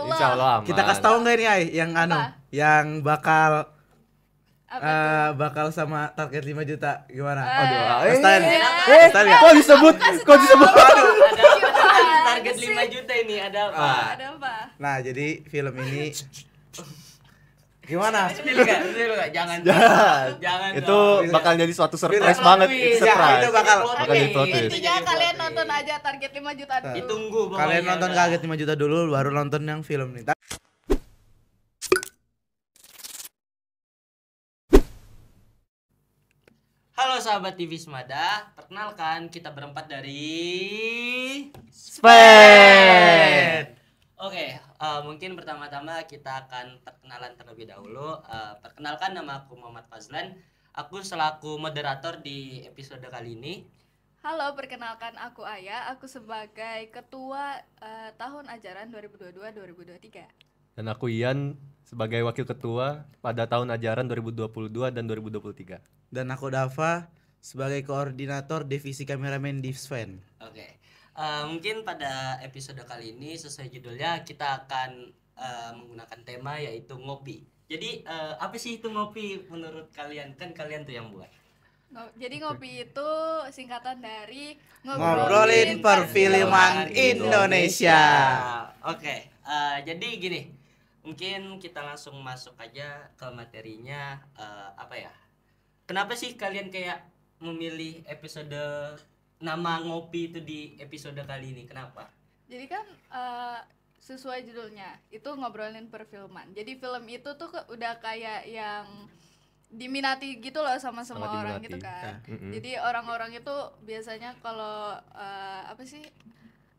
Insyaallah aman. Kita kasih tahu nggak nih Ay, yang yang bakal sama target 5 juta gimana? Aduh, Stan ya? kok disebut? Target 5 juta ini ada apa? Ada apa? Nah, jadi film ini gimana? Spill enggak? Jangan. Itu dong. bakal jadi suatu surprise Film banget. twist. Surprise. Itu bakal jadi plot twist. Intinya kalian nonton aja target 5 juta dulu. Ditunggu pokoknya. Kalian nonton udah. target 5 juta dulu baru nonton yang film nih. Halo sahabat TV Semada, perkenalkan kita berempat dari Spend. Oke, mungkin pertama-tama kita akan perkenalan terlebih dahulu. Perkenalkan, nama aku Muhammad Fazlan. Aku selaku moderator di episode kali ini. Halo, perkenalkan aku Aya. Aku sebagai ketua tahun ajaran 2022-2023. Dan aku Ian sebagai wakil ketua pada tahun ajaran 2022 dan 2023. Dan aku Dava sebagai koordinator divisi kameramen di Sven. Oke, mungkin pada episode kali ini sesuai judulnya kita akan menggunakan tema yaitu ngopi. Jadi apa sih itu ngopi menurut kalian? Kan kalian tuh yang buat. Jadi ngopi itu singkatan dari Ngobrolin perfilman Indonesia. Oke, jadi gini, mungkin kita langsung masuk aja ke materinya. Apa ya? Kenapa sih kalian kayak memilih episode nama ngopi itu di episode kali ini? Kenapa? Jadi kan sesuai judulnya itu ngobrolin perfilman. Jadi film itu tuh udah kayak yang diminati gitu loh sama semua Sangat orang diminati. gitu kan. Mm-mm. Jadi orang-orang itu biasanya kalau apa sih?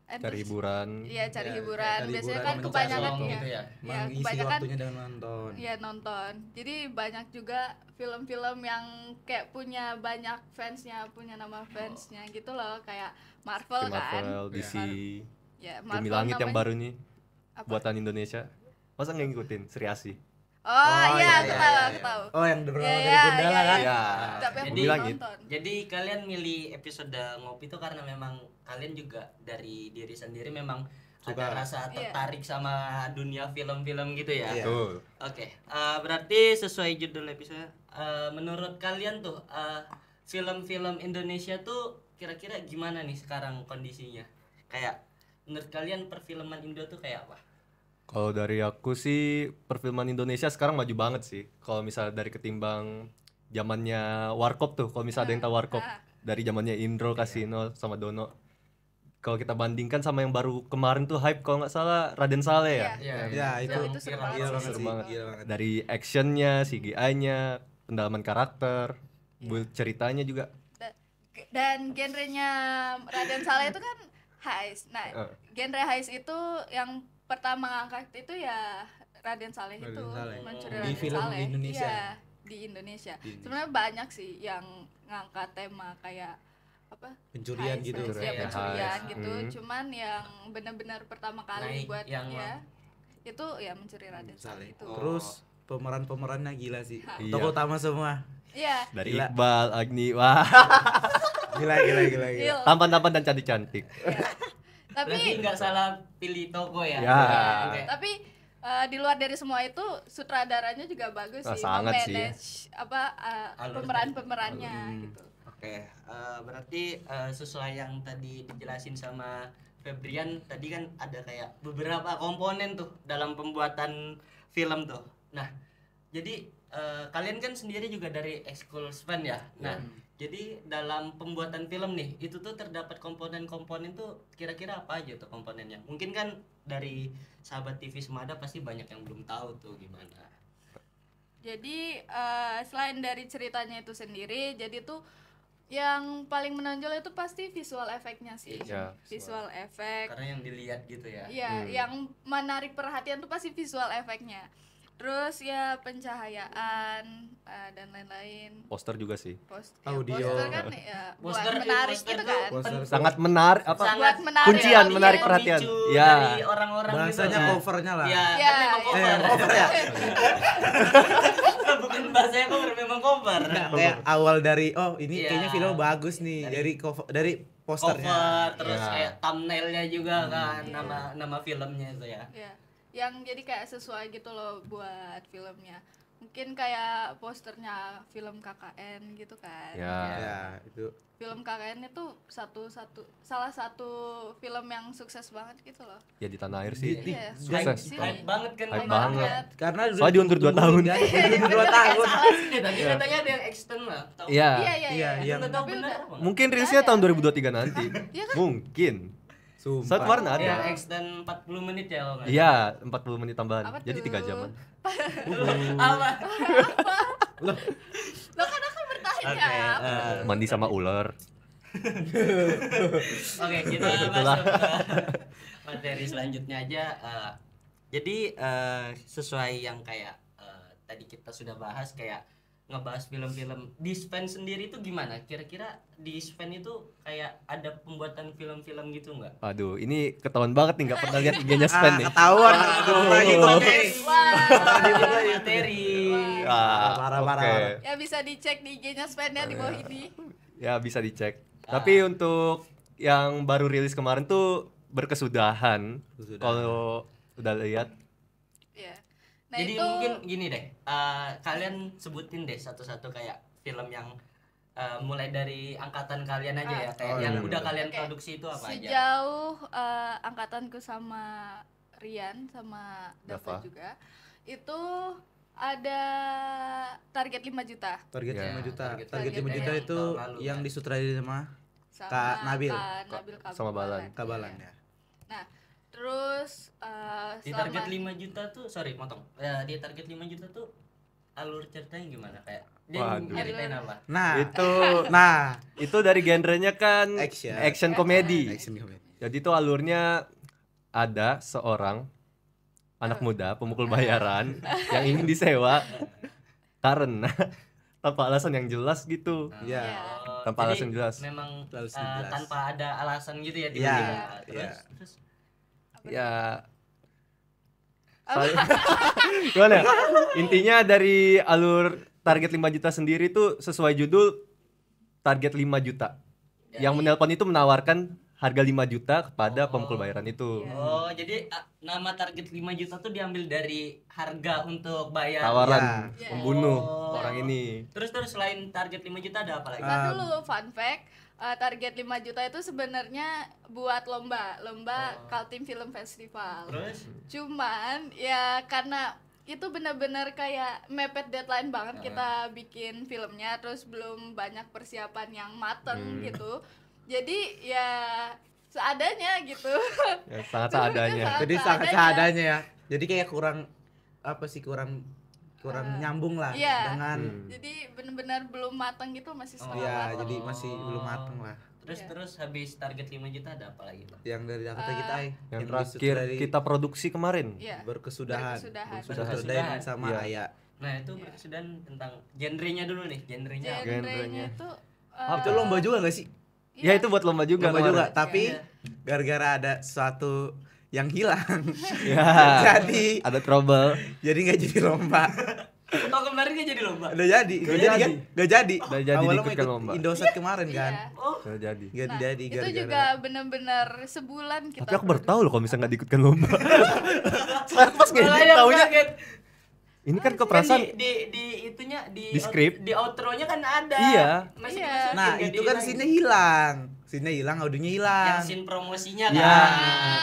Cari hiburan. Iya, cari Ya, hiburan. cari Biasanya hiburan, kan mencari kebanyakan uang ya. gitu ya? Ya, Mengisi kebanyakan waktunya dengan nonton. ya nonton. Jadi banyak juga film-film yang kayak punya banyak fansnya, punya nama fansnya gitu loh, kayak Marvel Tim kan. Marvel, DC, Ya, Bumi Langit yang namanya- baru nih Apa? buatan Indonesia. Masa nggak ngikutin Sri Asih? Oh, iya, aku iya, tahu, iya, aku iya. tahu. Oh, yang berawal Iya, dari iya, Gundala iya, kan? iya. Tapi aku Jadi belum Langit. nonton. Jadi kalian milih episode ngopi itu karena memang kalian juga dari diri sendiri memang Suka. ada rasa Iya. tertarik sama dunia film-film gitu ya. Iya. Tuh. Oke, berarti sesuai judul episode, menurut kalian tuh film-film Indonesia tuh kira-kira gimana nih sekarang kondisinya? Kayak menurut kalian perfilman Indo tuh kayak apa? Kalau dari aku sih perfilman Indonesia sekarang maju banget sih. Kalau misalnya dari ketimbang zamannya Warkop tuh, kalau misalnya ada yang tahu Warkop, dari zamannya Indro, Kasino sama Dono. Kalau kita bandingkan sama yang baru kemarin tuh hype kalau nggak salah Raden Saleh ya. Iya, Ya, itu seru viral banget gila sih. banget Seru sih. banget. Gila banget. Dari actionnya, CGI-nya, pendalaman karakter, build ceritanya juga. Dan genrenya Raden Saleh itu kan heist. Nah, genre heist itu yang pertama ngangkat itu ya Raden Saleh itu, Raden Saleh. mencuri Di Raden film Saleh. Indonesia. Iya, di Indonesia. Sebenarnya banyak sih yang ngangkat tema kayak apa? Pencurian Heist, gitu. heist, ya, Iya, pencurian heist. gitu. Cuman yang benar-benar pertama kali Naik buat yang ya itu ya mencuri Raden Saleh itu. Terus pemeran-pemerannya gila sih. Iya. Tokoh utama semua. Iya. Dari Gila. Iqbal, Agni, wah. Gila. Gil. Tampan-tampan dan cantik-cantik. Tapi Berarti nggak salah pilih toko ya? Ya. Oke. tapi di luar dari semua itu sutradaranya juga bagus Ah, sih, sangat sih. memanage apa Alur pemeran-pemerannya gitu. Oke, berarti sesuai yang tadi dijelasin sama Febrian tadi kan ada kayak beberapa komponen tuh dalam pembuatan film tuh. Nah, jadi kalian kan sendiri juga dari ekskul Sven ya. Nah, jadi dalam pembuatan film nih itu tuh terdapat komponen-komponen tuh kira-kira apa aja tuh komponennya? Mungkin kan dari sahabat TV Semada pasti banyak yang belum tahu tuh gimana. Jadi selain dari ceritanya itu sendiri, jadi tuh yang paling menonjol itu pasti visual efeknya sih. Iya, Visual efek. Karena yang dilihat gitu ya. Iya, yang menarik perhatian tuh pasti visual efeknya. Terus ya pencahayaan dan lain-lain. Poster juga sih. Audio. Poster kan ya buat Poster menarik poster gitu tuh kan. Poster. Sangat menarik apa? Buat menarik Kuncian audiens. menarik perhatian. Pemicu Ya. dari orang-orang Bahasanya gitu. covernya lah. Ya, Ya, kan memang ya. cover. Cover ya. Bukan bahasanya cover, memang cover. Nggak, kayak awal dari ini Iya. kayaknya film bagus nih dari cover dari posternya. Cover terus Ya. kayak thumbnailnya juga kan nama filmnya itu ya. Ya. yang jadi kayak sesuai gitu loh buat filmnya. Mungkin kayak posternya film KKN gitu kan. Ya, itu Film KKN itu salah satu film yang sukses banget gitu loh. Ya di tanah air sih. Iya, Sukses. Hype banget kan. Hype Bang. banget. karena Soalnya diundur 2 tahun. Kan? Diundur 2 tahun. Tadi katanya ada yang extend lah. Tahu? Iya. Iya, Itu yang nggak tahu Tapi benar udah. apa nggak? Mungkin rilisnya tahun 2023 nanti. Iya kan? Mungkin. sumpah. Saat kemarin Yang ada. extend 40 menit ya kalau nggak Iya, 40 menit tambahan. Apa Jadi tuh? 3 jaman. Apa? Lo kan aku bertanya. Oke, Mandi sama ular. Oke, kita masuk ke materi selanjutnya aja. Jadi sesuai yang kayak tadi kita sudah bahas, kayak ngebahas film-film di Sven sendiri itu gimana? Kira-kira di Sven itu kayak ada pembuatan film-film gitu nggak? Aduh, ini ketahuan banget nih, nggak pernah lihat IG-nya Sven nih. Ketahuan lagi podcast. Materi. Ah, Parah, oke. parah. Ya bisa dicek di IG-nya Sven-nya di bawah ini. Ya bisa dicek. Tapi untuk yang baru rilis kemarin tuh berkesudahan. Berkesudahan. Kalau udah lihat, Iya. Nah, Jadi itu mungkin gini deh, kalian sebutin deh satu-satu kayak film yang mulai dari angkatan kalian aja ya, kayak yang udah kalian Oke. produksi itu apa aja? sejauh angkatanku sama Rian sama Dava Dava. juga itu ada target 5 juta Target Ya. 5 juta. Target Target 5 yang juta tahun itu lalu, yang kan? disutradarai sama sama Kak Nabil. Nabil sama Balan. Kabalan Iya. ya. Nah, terus Di selama target 5 juta tuh, sorry motong. Ya, di target 5 juta tuh alur ceritanya gimana, kayak dia Waduh. nyeritain apa? Nah, Nah, itu dari genrenya kan Action. action komedi. action comedy. Jadi itu alurnya ada seorang anak muda pemukul bayaran yang ingin disewa karena tanpa alasan yang jelas gitu. Iya. Oh, Tanpa jadi alasan jelas. Memang Alasan jelas. tanpa ada alasan gitu ya Iya, tiba-tiba. iya. Terus Ya. Gimana? Intinya dari alur target 5 juta sendiri tuh sesuai judul target 5 juta. Yang menelpon itu menawarkan harga 5 juta kepada pemukul bayaran itu. oh, jadi nama target 5 juta tuh diambil dari harga untuk bayar. Tawaran Ya. membunuh Oh. orang ini. Terus selain target 5 juta ada apa lagi? Ntar dulu fun fact, target 5 juta itu sebenarnya buat lomba Kaltim Film Festival. Terus Cuman ya karena itu benar-benar kayak mepet deadline banget kita bikin filmnya, terus belum banyak persiapan yang mateng gitu. Jadi ya seadanya gitu. Ya, sangat seadanya. Jadi sangat seadanya ya. Jadi kayak kurang apa sih kurang nyambung lah Iya. dengan Jadi benar-benar belum mateng gitu, masih setengah ya mateng. jadi masih belum mateng lah. terus habis target 5 juta ada apa lagi, Bang? Yang dari kata kita Yang terakhir kita produksi kemarin. Iya. berkesudahan Berkesudahan. Dayan sama Iya. Aya. Nah, itu berkesudahan tentang genrenya dulu nih, genrenya apa? Genrenya itu Itu lomba juga gak sih? Ya itu buat lomba juga. Lomba juga, kemarin. tapi Iya. gara-gara ada sesuatu yang hilang. Ya. Jadi Ada trouble. jadi nggak jadi lomba. Oh, kemarin gak jadi lomba? Udah jadi, nggak jadi kan? Nggak jadi. Udah jadi Awalnya mau diikutkan ikut lomba. Indosat kemarin kan. Iya. Oh, Udah jadi. Nggak Nah, jadi itu gara-gara. juga benar-benar sebulan kita. Tapi aku baru tahu loh kalau misalnya nggak diikutkan lomba. malah pas ngedit yang taunya kaget. ini kan Kan keperasaan di itunya Di skrip. di outro-nya kan ada. Iya. Masih Iya. dimasukin, Nah, nggak itu kan dihilangin. scene-nya hilang. Scene-nya hilang, audionya hilang. Yang scene promosinya Iya. kan.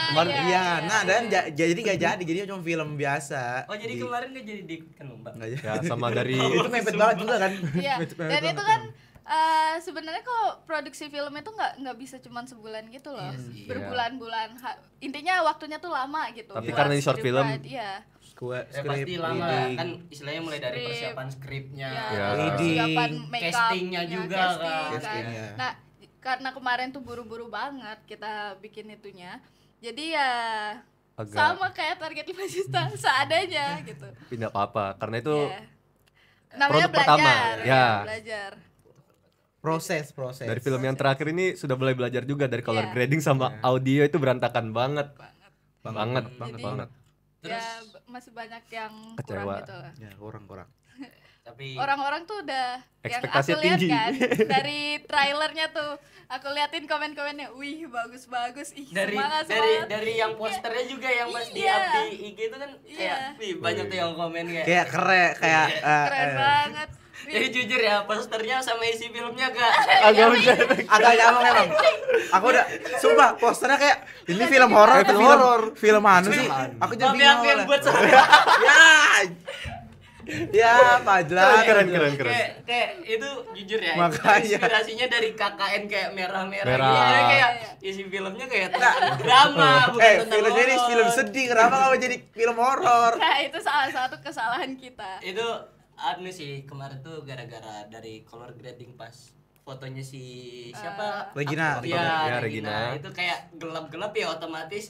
Kemarin Iya, nah dan jadi nggak jadi, jadinya cuma film biasa. Oh, jadi kemarin gak jadi diikutkan lomba. nggak jadi. ya sama dari Itu mepet banget juga kan. Iya. Mepet Dan banget itu kan sebenarnya kalau produksi film itu nggak bisa cuma sebulan gitu loh. Iya sih. Berbulan-bulan. Intinya waktunya tuh lama gitu. Tapi buat karena ini short script film, write, iya. Ya pasti lama reading. kan, istilahnya mulai dari Script. persiapan skripnya, Ya. Persiapan Reading. make Castingnya up-nya, juga casting, kan. kan. Castingnya. Nah, karena kemarin tuh buru-buru banget kita bikin itunya. Jadi ya agak sama kayak target 5 juta seadanya gitu. pindah apa-apa karena itu Iya. Namanya produk pertama, belajar, ya. belajar. proses. dari film yang terakhir ini sudah mulai belajar juga dari color Iya. grading sama audio itu berantakan banget. Banget Jadi- banget. Ya masih banyak yang Kecewa. kurang gitu lah. Ya, kurang. Tapi orang-orang tuh udah yang Ekspektasi aku lihat tinggi. kan dari trailernya tuh aku liatin komen-komennya, wih bagus-bagus, ih dari semangat dari semangat. dari yang posternya juga yang pas di Iya. up di IG itu kan kayak Iya. wih banyak tuh yang komen kayak Kayak keren kayak Keren banget. jadi jujur ya posternya sama isi filmnya gak Agak bisa. agak nyambung emang. Aku udah sumpah posternya kayak ini film horor atau Film horor. film anu sih. Aku jadi tapi aku yang buat saya ya Fajlan. Keren. kayak itu jujur ya Makanya. inspirasinya dari KKN kayak merah-merah Merah. gitu. Jadi kayak isi filmnya kayak drama bukan tentang Filmnya ini horor. film sedih, kenapa kamu jadi film horor? Nah itu salah satu kesalahan kita. Itu anu sih kemarin tuh gara-gara dari color grading pas fotonya si siapa Regina. ya, Ya, Regina. Regina. Itu kayak gelap-gelap ya otomatis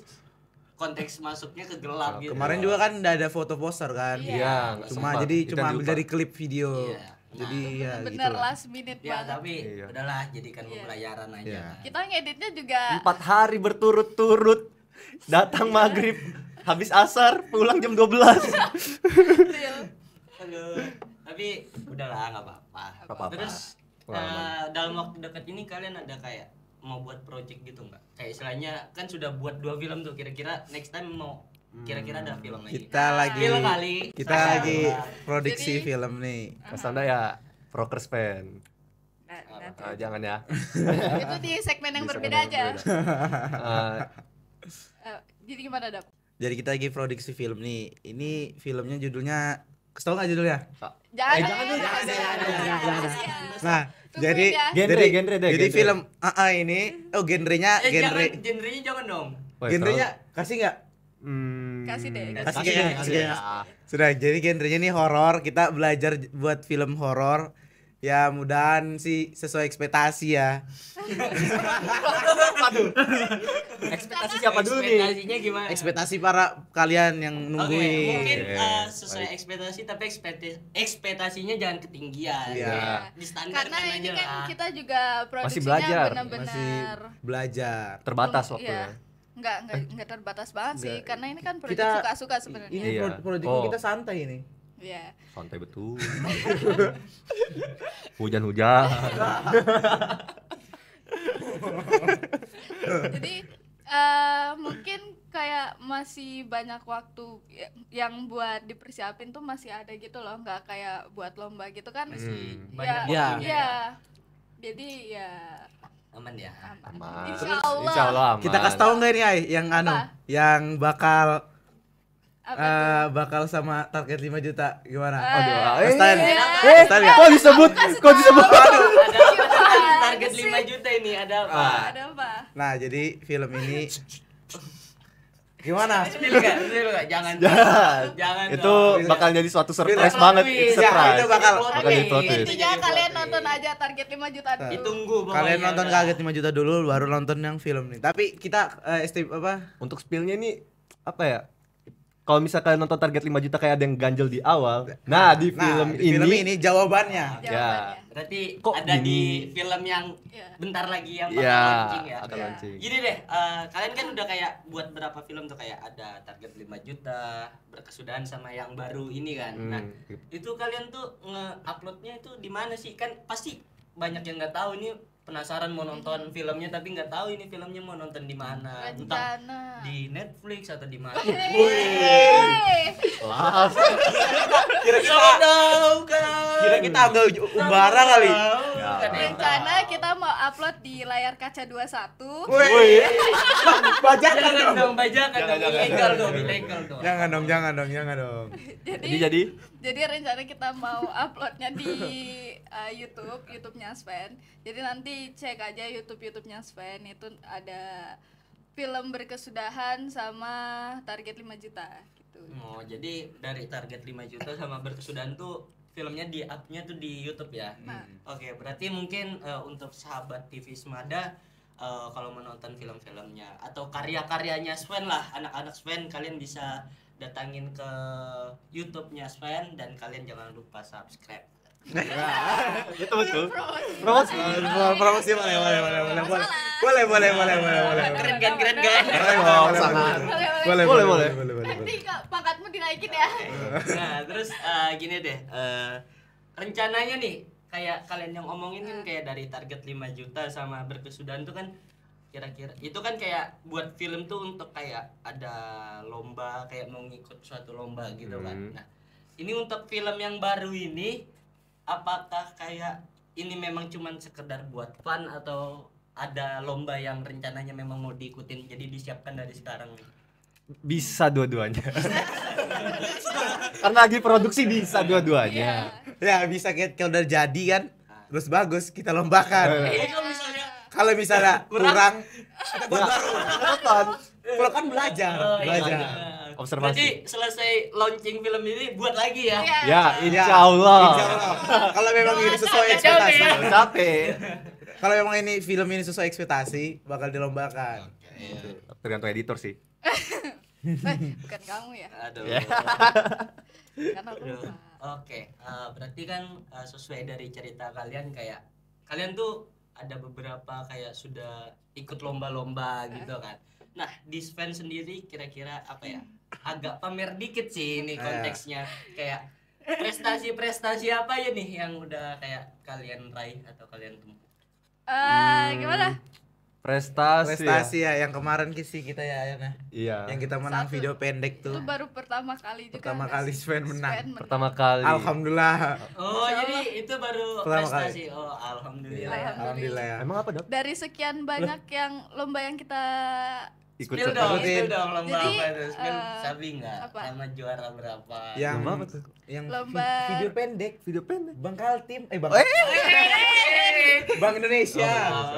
konteks masuknya ke gelap gitu. Kemarin juga kan udah ada foto poster kan. Iya, nggak Cuma sempat. jadi Itu cuma yang ambil dilupa. dari klip video. Iya. Jadi ya gitu Bener lah. last minute Ya banget. tapi Iya. udahlah jadikan Iya. pembelajaran aja. Iya. Kita ngeditnya juga 4 hari berturut-turut datang maghrib, habis asar, pulang jam 12. real. Aduh. Tapi udahlah nggak apa-apa. Nggak apa-apa. Terus Pengalaman. dalam waktu dekat ini kalian ada kayak mau buat project gitu nggak? Kayak istilahnya kan sudah buat 2 film tuh. Kira-kira next time mau kira-kira ada film lagi? Kita lagi Film kali. kita Sama. lagi produksi Jadi- film nih. Mas Anda ya Prokers fan. Nah, nanti. Jangan ya. Itu di segmen yang Di segmen berbeda yang aja. berbeda. Jadi gimana Dap? Jadi kita lagi produksi film nih. Ini filmnya judulnya kasih tau nggak judulnya? Jangan jangan dulu, jangan. Nah, Tungguin jadi ya. Genre deh. jadi genre. film ini genrenya genre genrenya jangan dong. Woi, genrenya kasih nggak? Kasih deh. Kasih Kasih ya, deh, kasih ya. Sudah, jadi genrenya nih horor. Kita belajar buat film horor. Ya mudahan sih sesuai ekspektasi ya. Ekspektasi siapa dulu nih? Ekspektasinya gimana? Ekspektasi para kalian yang Oke, nungguin. mungkin Oke, sesuai baik. ekspektasi tapi ekspektasinya jangan ketinggian. Iya. Ya. Di standar Karena ini aja kan lah. kita juga produksinya belajar, Masih benar-benar belajar. Terbatas Iya. waktunya. Enggak terbatas banget sih Enggak. karena ini kan proyek Kita- suka-suka sebenarnya. Ini Iya. proyek Oh. kita santai ini. Iya. Santai betul. Hujan-hujan. Jadi mungkin kayak masih banyak waktu yang buat dipersiapin tuh masih ada gitu loh, nggak kayak buat lomba gitu kan. Banyak Ya. waktunya Iya. Jadi ya aman ya. Aman. Insya Allah. Insya Allah aman. Kita kasih tahu nggak ini Ay yang anu Apa? yang bakal Apa bakal sama target 5 juta gimana? Aduh, Style. Iya. Style ya? Kok disebut? Kok disebut? Ada apa? Gimana Target sih? 5 juta ini ada apa? Ada apa? Nah, jadi film ini gimana? Spill nggak? Jangan. Jangan. Jangan. Itu dong. bakal jadi suatu surprise Film banget. twist. Itu Ya, surprise. itu bakal jadi plot twist. Itu Intinya jadi kalian plot nonton twist. aja target 5 juta dulu. Ditunggu pokoknya. Kalian nonton udah. kaget 5 juta dulu baru nonton yang film nih. Tapi kita Untuk spillnya ini apa ya? Kalau misalkan nonton target 5 juta kayak ada yang ganjel di awal. Nah, di film ini jawabannya. Jawabannya. Berarti Kok ada di gini? film yang Iya. bentar lagi yang bakal ya launching ya. akan Iya. launching. Gini deh, kalian kan udah kayak buat berapa film tuh kayak ada target 5 juta, berkesudahan sama yang baru ini kan. Nah, itu kalian tuh nge-uploadnya itu di mana sih? Kan pasti banyak yang nggak tahu ini penasaran mau nonton filmnya tapi nggak tahu ini filmnya mau nonton di mana. Entah Rencana. di Netflix atau di mana. Hey. Kelas. Kira kita Tahu kan? kira kita ambil ubara kali. Ya. Rencana kita mau upload di layar kaca 21. Woi. Bajakan Jangan dong. dong, bajakan dong, ilegal dong, ilegal dong. Jangan dong, jangan dong, jangan dong. Jadi rencana kita mau uploadnya di YouTube-nya Sven. Jadi nanti cek aja YouTube-nya Sven itu ada film berkesudahan sama target 5 juta gitu. Oh, jadi dari target 5 juta sama berkesudahan tuh filmnya di up-nya tuh di YouTube ya. Nah. Oke, berarti mungkin untuk sahabat TV Semada kalau menonton film-filmnya atau karya-karyanya Sven lah, anak-anak Sven, kalian bisa datangin ke YouTube-nya Sven dan kalian jangan lupa subscribe. itu betul. Promosi. Promosi boleh. Keren kan, keren kan? Sangat. Nanti pangkatmu dinaikin ya. Nah, terus gini deh. rencananya nih kayak kalian yang omongin kan kayak dari target 5 juta sama berkesudahan tuh kan kira-kira itu kan kayak buat film tuh untuk kayak ada lomba kayak mau ngikut suatu lomba gitu kan. Nah, ini untuk film yang baru ini apakah kayak ini memang cuman sekedar buat fun atau ada lomba yang rencananya memang mau diikutin jadi disiapkan dari sekarang nih? Bisa dua-duanya. Karena lagi produksi bisa dua-duanya. Ya bisa kalau udah jadi kan, terus bagus kita lombakan. Kalau misalnya kurang, kita buat baru. Kalau kan belajar. Observasi. Jadi selesai launching film ini buat lagi ya. Ya, insya Allah. Kalau memang ini sesuai ekspektasi. Capek. Kalau memang ini film ini sesuai ekspektasi, bakal dilombakan. Tergantung editor sih. Bukan kamu ya. Aduh. Karena aku Aduh. Oke, berarti kan sesuai dari cerita kalian kayak kalian tuh ada beberapa kayak sudah ikut lomba-lomba gitu kan. Nah, di Sven sendiri kira-kira apa ya? Agak pamer dikit sih ini konteksnya. Kayak prestasi-prestasi apa ya nih yang udah kayak kalian raih atau kalian tempuh? Gimana? Prestasi ya yang kemarin sih kita ya Ayana. Iya. Yang kita menang Satu. video pendek tuh. Itu baru pertama kali juga. Pertama nggak kali sih? Sven menang. Pertama kali. Alhamdulillah. Oh, jadi itu baru Pertama prestasi. Oh, alhamdulillah ya. Alhamdulillah ya. Emang apa, Dok? Dari sekian banyak yang lomba yang kita Ikut Spill serta. dong, Ikutin. spill dong lomba Jadi, apa itu? Spill sabi enggak? apa? Sama juara berapa? Yang Lomba apa tuh? yang Lomba. video pendek, Video pendek. Bang Kaltim, Bang Indonesia.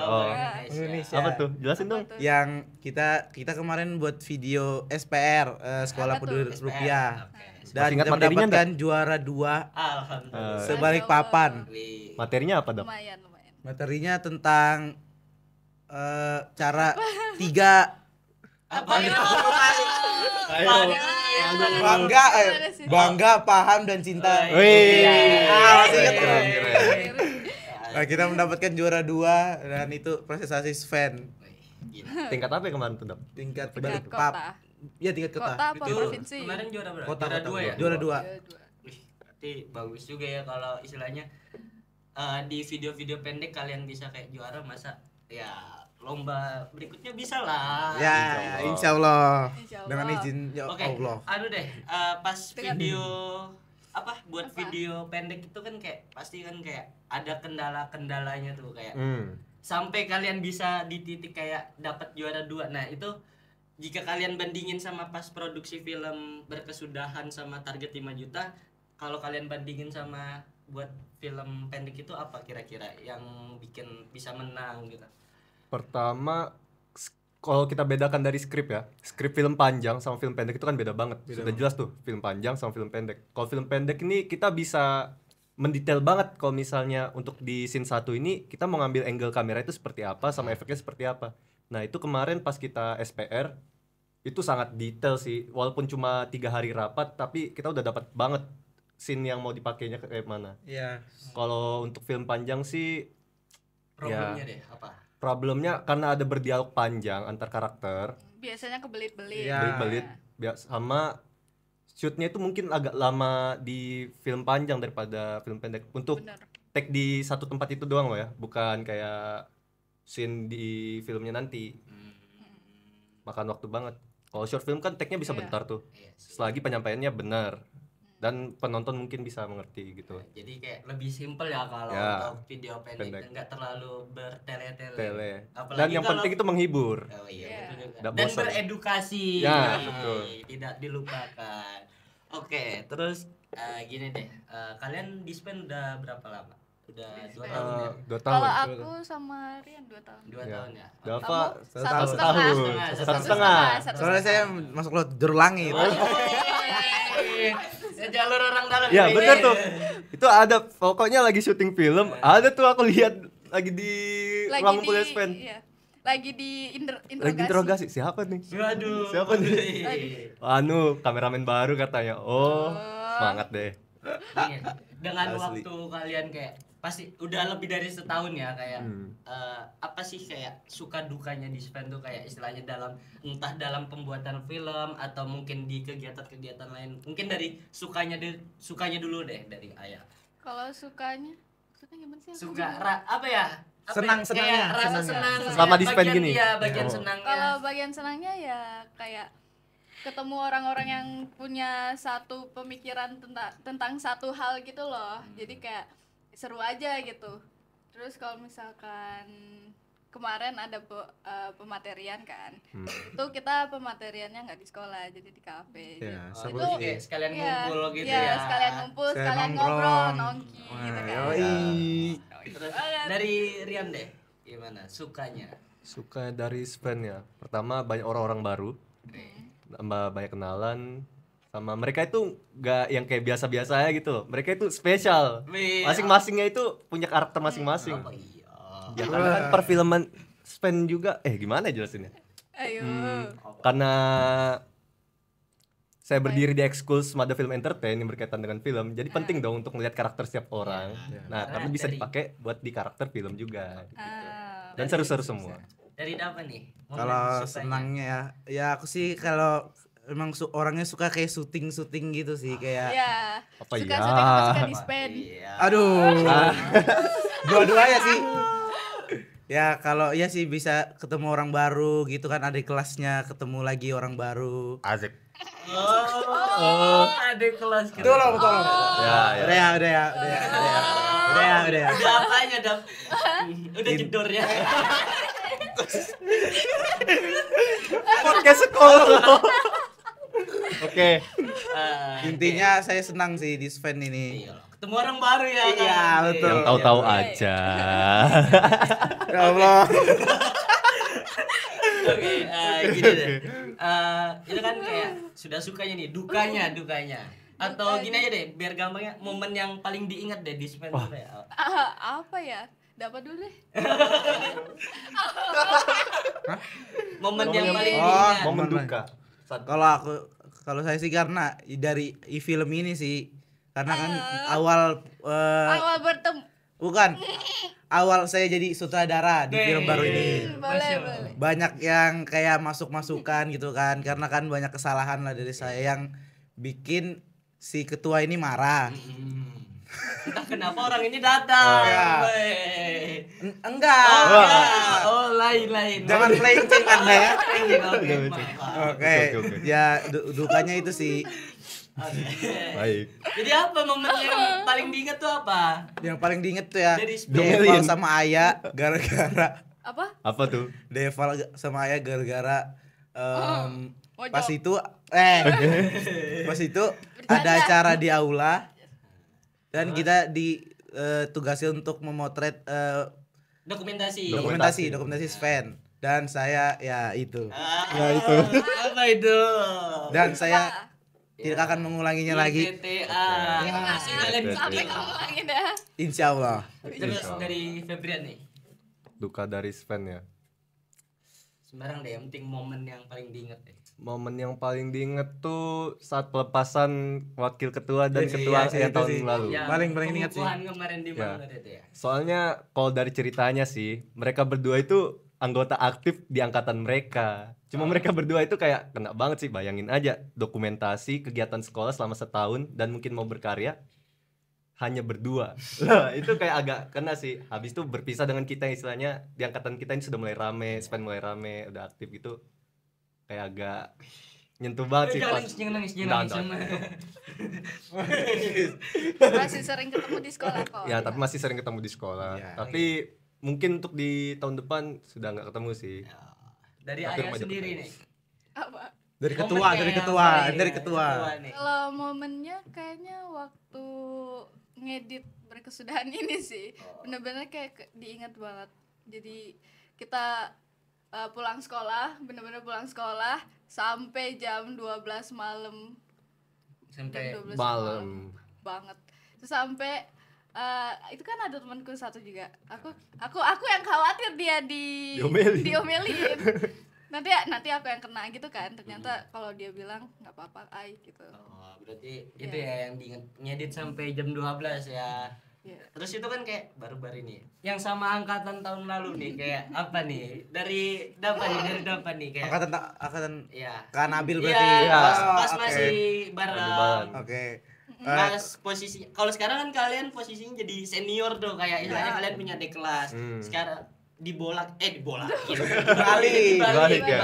Oh. Indonesia. Apa tuh? Jelasin dong. Yang kita kemarin buat video SPR Sekolah Apa tuh? Peduli Rupiah. Oke. Dan Masih ingat kita materinya mendapatkan juara 2 Alhamdulillah. sebalik Masya Allah. papan. Wih. Materinya apa, Dok? Lumayan. Materinya tentang cara 3 Apa itu? bangga, paham dan cinta. Wih. Masih ingat Keren, tuh. keren. Nah, kita mendapatkan juara 2 dan itu prestasi Sven Gila. Tingkat apa ya kemarin tuh, Dok? tingkat Tingkat balik kota. pap. Ya tingkat kota. Kota apa Itu provinsi? Kemarin juara berapa? Kota, Juara kota. 2 ya? Juara 2. Wih, berarti bagus juga ya kalau istilahnya di video-video pendek kalian bisa kayak juara, masa ya lomba berikutnya bisa lah. Ya, insya Allah. Insya Allah. Dengan izin ya Oke, Allah. anu deh, pas Dengan- video apa buat Apa? video pendek itu kan kayak pasti kan kayak ada kendala-kendalanya tuh kayak Hmm. sampai kalian bisa di titik kayak dapat juara 2. Nah, itu jika kalian bandingin sama pas produksi film berkesudahan sama target 5 juta, kalau kalian bandingin sama buat film pendek itu apa kira-kira yang bikin bisa menang gitu? Pertama, kalau kita bedakan dari skrip ya, skrip film panjang sama film pendek itu kan beda banget. Sudah jelas tuh film panjang sama film pendek. Kalau film pendek ini kita bisa mendetail banget kalau misalnya untuk di scene 1 ini kita mau ngambil angle kamera itu seperti apa sama efeknya seperti apa. Nah, itu kemarin pas kita SPR itu sangat detail sih. Walaupun cuma 3 hari rapat tapi kita udah dapat banget scene yang mau dipakainya kayak mana. Iya. Kalau untuk film panjang sih Problemnya deh apa? problemnya karena ada berdialog panjang antar karakter, Biasanya kebelit-belit. Iya. belit sama shootnya itu mungkin agak lama di film panjang daripada film pendek. Untuk Bener. take di satu tempat itu doang loh ya, bukan kayak scene di filmnya nanti. Makan waktu banget. Kalau short film kan take-nya bisa Iya. bentar tuh. Iya sih. Selagi penyampaiannya benar dan penonton mungkin bisa mengerti gitu. Jadi kayak lebih simpel ya kalau Ya, untuk video pendek, pendek. enggak terlalu bertele-tele. Tele. Apalagi Dan yang kalau- penting itu menghibur. Oh iya, Iya. betul juga. Nggak Dan bosan. beredukasi. Ya, Yoi, betul. Tidak dilupakan. Oke, terus gini deh. Kalian dispen udah berapa lama? Udah 2 tahun ya? 2 tahun. Kalau aku sama Rian 2 tahun. 2 Ya. tahun ya? Dava Kamu satu satu tahun. setengah. Satu setengah. Soalnya saya masuk laut juru langit. Ya, jalur orang dalam. Ya ini. bener tuh. Itu ada pokoknya lagi syuting film, ada tuh aku lihat lagi di ruang kuliah Sven. Iya. Lagi di interogasi. Lagi interogasi siapa nih? Waduh. Siapa nih? Anu, kameramen baru katanya. Oh, semangat deh. Dengan Asli. waktu kalian kayak pasti udah lebih dari setahun ya kayak Hmm. apa sih kayak suka dukanya di Sven tuh kayak istilahnya dalam entah dalam pembuatan film atau mungkin di kegiatan-kegiatan lain, mungkin dari sukanya dulu deh dari Ayah. Kalau sukanya gimana sih? Aku Suka bingung. apa ya? Senang-senangnya, Kayak rasa senangnya. senang Selama kayak di spend bagian- gini? Iya, bagian Oh. senangnya. Kalau bagian senangnya ya kayak ketemu orang-orang yang punya satu pemikiran tentang satu hal gitu loh. Jadi kayak seru aja gitu. Terus kalau misalkan kemarin ada pematerian kan. Itu kita pemateriannya nggak di sekolah, jadi di kafe. Ya, Oh, seru itu sih. kayak sekalian Iya, ngumpul gitu iya, ya. sekalian ngumpul, Sekalian sekalian nongkrong. ngobrol, nongki gitu kan. Yoi. Terus dari Rian deh, gimana sukanya? Suka dari Sven ya. Pertama banyak orang-orang baru, tambah banyak kenalan. Sama mereka itu nggak yang kayak biasa-biasa aja gitu loh. Mereka itu spesial. Wih, Masing-masingnya itu punya karakter masing-masing. apa iya? Ya karena kan perfilman Sven juga gimana jelasinnya? Ayo. Karena saya berdiri di ekskul Mada Film Entertain yang berkaitan dengan film, jadi penting dong untuk melihat karakter setiap orang. Nah, karena bisa dipakai buat di karakter film juga. Gitu. Dan seru-seru semua. Dari apa nih? Momen Kalau sukanya. senangnya ya aku sih kalau emang orangnya suka kayak syuting gitu sih kayak Ya. Apa Suka ya? syuting apa suka di spend. Iya. aduh. Dua-duanya sih. Ya kalau iya sih bisa ketemu orang baru gitu kan, adik kelasnya ketemu lagi orang baru. Asik. Ada kelas kita. Tolong. Ya, ya. Udah ya. Udah apanya, Dap? Udah jedor ya. Podcast sekolah. Oke. Intinya saya senang sih di Sven ini. Iya, ketemu orang baru ya kan. Iya, betul. Yang tahu-tahu aja. Ya Allah. Oke, gini deh. Itu kan kayak sudah sukanya nih, dukanya. Atau gini aja deh, biar gampangnya momen yang paling diingat deh di Sven apa ya? Apa ya? Dapat dulu deh. Momen yang paling Oh, diingat. Momen duka. Kalau saya sih karena dari film ini sih, karena kan awal Awal bertemu. bukan awal saya jadi sutradara di film baru ini. Boleh. Banyak yang kayak masuk-masukan gitu kan, karena kan banyak kesalahan lah dari saya yang bikin si ketua ini marah. Entah kenapa orang ini datang. Ya. Weh. Enggak. Oh, lain. Jangan playing ceng Anda ya. Oke, Oke. Oke. Ya dukanya itu sih. Baik. Jadi apa momen yang paling diingat tuh apa? Yang paling diinget tuh ya Dari Deval sama Aya gara-gara Apa? Apa tuh? Deval sama Aya gara-gara Mojok. pas itu ada acara di aula dan kita ditugasi untuk memotret Dokumentasi. dokumentasi Sven, dan saya ya itu Apa itu? dan saya tidak akan mengulanginya lagi TTA. Kasih kalian Sampai bukti. kamu lagi dah. insya Allah. Terus dari Febrian nih. Duka dari Sven ya. Sembarang deh, yang penting momen yang paling diingat deh. Momen yang paling diinget tuh saat pelepasan wakil ketua dan Iya, ketua sih, yang itu tahun sih. lalu. Yang Paling ingat sih. pengukuhan kemarin di Ya. mana itu ya? Soalnya kalau dari ceritanya sih, mereka berdua itu anggota aktif di angkatan mereka. Cuma mereka berdua itu kayak kena banget sih, bayangin aja dokumentasi kegiatan sekolah selama setahun dan mungkin mau berkarya hanya berdua. Lah, itu kayak agak kena sih. Habis itu berpisah dengan kita istilahnya di angkatan kita ini sudah mulai rame, Sven mulai rame, udah aktif gitu. Kayak agak nyentuh banget sih pas. Jangan nangis. Jangan. Masih sering ketemu di sekolah kok. Ya, tapi masih sering ketemu di sekolah. Iya. Tapi mungkin untuk di tahun depan sudah nggak ketemu sih. Dari Tapi Ayah remaja sendiri pertama. nih. Apa? Dari Momen ketua, kayak dari yang ketua, paling- dari ketua. nih. Kalau momennya kayaknya waktu ngedit berkesudahan ini sih. Bener-bener kayak diingat banget. Jadi kita pulang sekolah, bener-bener pulang sekolah sampai jam 12 malam. Sampai Jam 12 Malam. banget. Terus sampai itu kan ada temanku satu juga. Aku yang khawatir dia diomelin. Nanti aku yang kena gitu kan. Ternyata kalau dia bilang nggak apa-apa ai gitu. Oh, berarti itu ya yang diinget ngedit sampai jam 12 ya. Iya. Terus itu kan kayak baru-baru ini. Yang sama angkatan tahun lalu nih kayak apa nih? Dari dapat nih kayak. Angkatan Iya. Kak Nabil Iya, berarti. pas Oh, pas oke. masih bareng. Oke. Pas posisi kalau sekarang kan kalian posisinya jadi senior tuh kayak istilahnya kalian punya adik kelas. Sekarang dibalik Dibalik ya.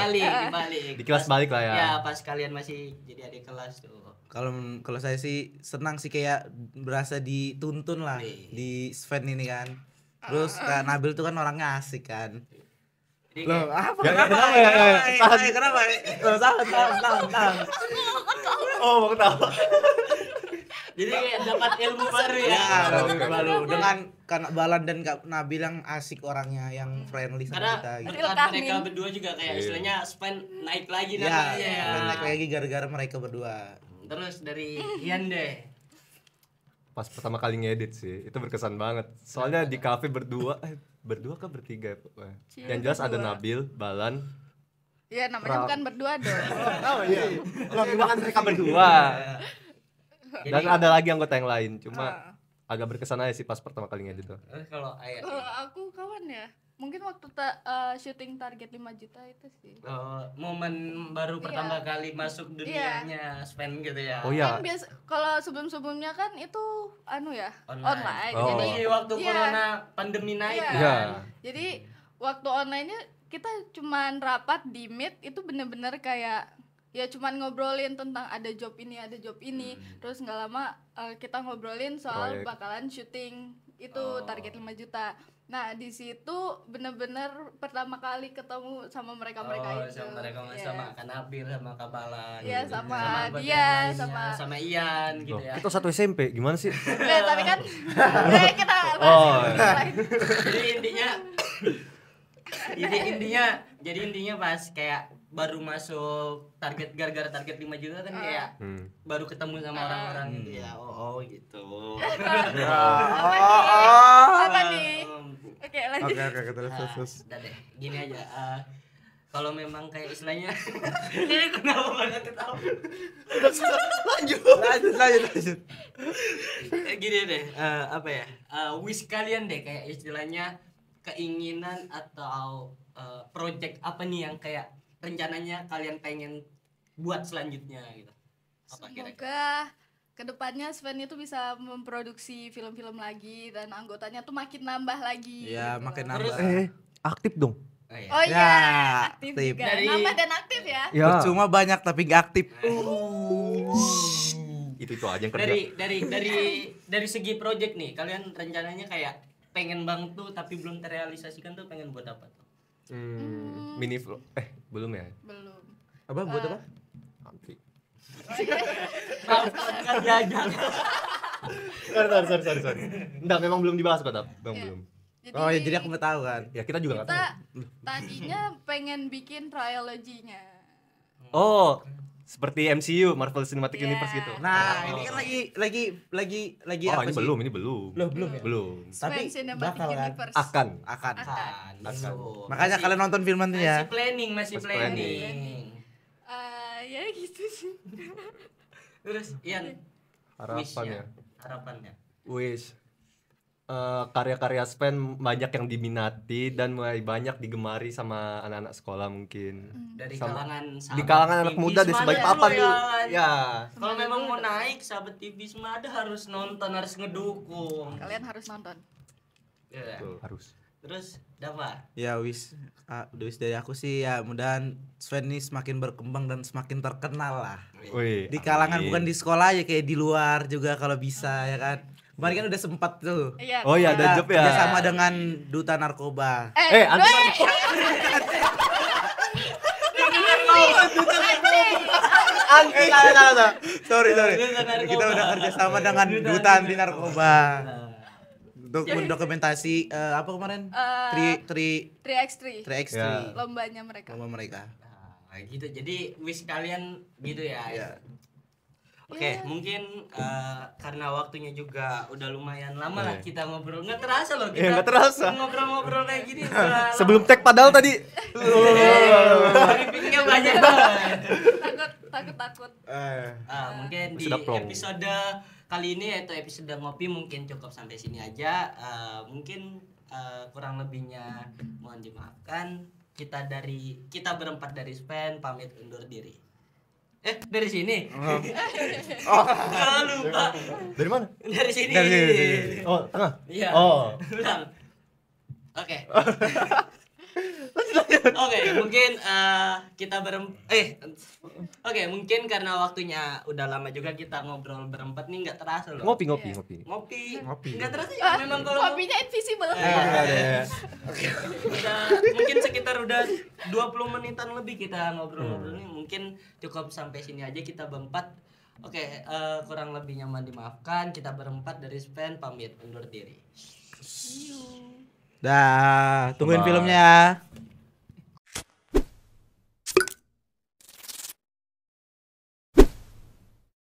Di kelas balik lah ya. Ya pas kalian masih jadi adik kelas tuh. Kalau saya sih senang sih kayak berasa dituntun lah di Sven ini kan. Terus Kak Nabil tuh kan orangnya asik kan. Jadi Loh, kayak- apa? Kenapa ya? Kenapa? Loh, tahan. Oh, mau ketawa. jadi kayak dapat ilmu baru ya. Ya, baru dengan Kak Balan dan Kak Nabil yang asik orangnya, yang friendly Karena sama kita gitu. berkat mereka berdua juga kayak istilahnya Sven naik lagi namanya ya. Naik lagi gara-gara mereka berdua. Terus dari Ian deh. Pas pertama kali ngedit sih, itu berkesan banget. Soalnya di kafe berdua kah bertiga? Yang jelas ada Nabil, Balan. Ya namanya bukan berdua dong. Oh iya. Kan mereka berdua. Dan ada lagi anggota yang lain, cuma agak berkesan aja sih pas pertama kali ngedit tuh. Terus kalau Ayat Kalau aku kawan ya, mungkin waktu syuting target 5 juta itu sih. momen baru pertama kali masuk dunianya Sven gitu ya. Oh iya. Kan biasa kalau sebelum-sebelumnya kan itu online. Oh. Jadi Jadi waktu iya. corona pandemi naik Iya. kan. Iya. Jadi waktu online-nya kita cuman rapat di Meet itu bener-bener kayak ya cuman ngobrolin tentang ada job ini. Terus nggak lama kita ngobrolin soal Proyek. bakalan syuting itu target 5 juta. Nah, di situ bener-bener pertama kali ketemu sama mereka-mereka itu. Sama mereka Iya. sama Kak Nabil sama Kak Balan. Iya, sama anggota dia, yang sama- sama Ian gitu Loh, ya. kita satu SMP, gimana sih? Tapi kan kita bahas Oh. yang lain. Jadi intinya pas kayak baru masuk target gara-gara target 5 juta kan kayak baru ketemu sama orang-orang gitu ya. Oh gitu. Apa nih? Oke, lanjut. Oke, terus. Udah deh, gini aja. Kalau memang kayak istilahnya ini kenapa banget ketawa? Lanjut. Gini deh, apa ya? Wish kalian deh kayak istilahnya keinginan atau project apa nih yang kayak rencananya kalian pengen buat selanjutnya gitu. Apa kira-kira? Semoga kedepannya Sven itu bisa memproduksi film-film lagi dan anggotanya tuh makin nambah lagi. Iya, gitu makin loh. nambah. Aktif dong. Oh, iya. Oh iya, Ya, aktif aktif. juga. Dari- Nambah dan aktif ya. Ya. Percuma banyak tapi gak aktif. Itu aja yang kerja. Dari segi project nih, kalian rencananya kayak pengen banget tuh tapi belum terrealisasikan tuh pengen buat apa tuh? Mini vlog. Belum ya? Belum. Apa buat apa? Nanti. Kan jajan. Sorry. Enggak, memang belum dibahas, Pak. Belum. Oh ya, jadi aku mau tahu kan. Ya kita juga nggak kita tahu. tadinya pengen bikin trilogy-nya. Oh, seperti MCU, Marvel Cinematic Iya. Universe gitu. Nah, ini kan lagi Oh, apa ini sih? belum. Loh, belum ya? Belum. Tapi Sven Cinematic bakal kan? Universe. Akan. Akan. Kan. Makanya kalian nonton film nanti ya. Masih Masih planning. Ya gitu sih. Terus Ian, Harapannya. harapannya. Wish. Karya-karya Sven banyak yang diminati dan mulai banyak digemari sama anak-anak sekolah mungkin. Dari Sama- kalangan Di sahabat kalangan anak TV muda di sebagai Semada papan dulu dulu. kan. Ya. Kalau memang mau naik sahabat TV Semada harus nonton, harus ngedukung. Kalian harus nonton. Ya. Betul, harus. Terus Dava, Ya wish dari aku sih ya mudahan Sven ini semakin berkembang dan semakin terkenal lah. Wih, Di kalangan amin. bukan di sekolah aja, kayak di luar juga kalau bisa ya kan. Kemarin kan udah sempat tuh. Iya. Oh iya, ada Kita job ya. kerjasama dengan duta narkoba. Anti Sorry. Kita udah kerjasama dengan duta anti narkoba untuk mendokumentasi apa kemarin? Eh, 3x3 3x3 Ya. lombanya mereka. lomba mereka. nah, gitu. Jadi wish kalian gitu ya. Iya. Oke, mungkin karena waktunya juga udah lumayan lama lah Iya. kita ngobrol. Nggak terasa loh Iya, kita nggak terasa. ngobrol-ngobrol kayak gini. udah Sebelum tag padahal tadi. briefingnya banyak banget. Takut. Mungkin di Sudah plong. episode kali ini yaitu episode ngopi mungkin cukup sampai sini aja. Mungkin kurang lebihnya mohon dimaafkan. Kita berempat dari Sven pamit undur diri. Dari sini. Oh, Lupa. Dari mana? Dari sini. Dari sini. Oh, tengah. Iya. Oh. Ulang. Oke. Oke, mungkin kita Oke, mungkin karena waktunya udah lama juga kita ngobrol berempat nih, nggak terasa loh. Ngopi. Ngopi. Nggak terasa ya, memang kalau kopinya invisible. udah mungkin sekitar udah 20 menitan lebih kita ngobrol-ngobrol nih. Mungkin cukup sampai sini aja kita berempat. Oke, kurang lebih nyaman dimaafkan. Kita berempat dari Sven pamit undur diri. Dah, tungguin Bye. filmnya ya.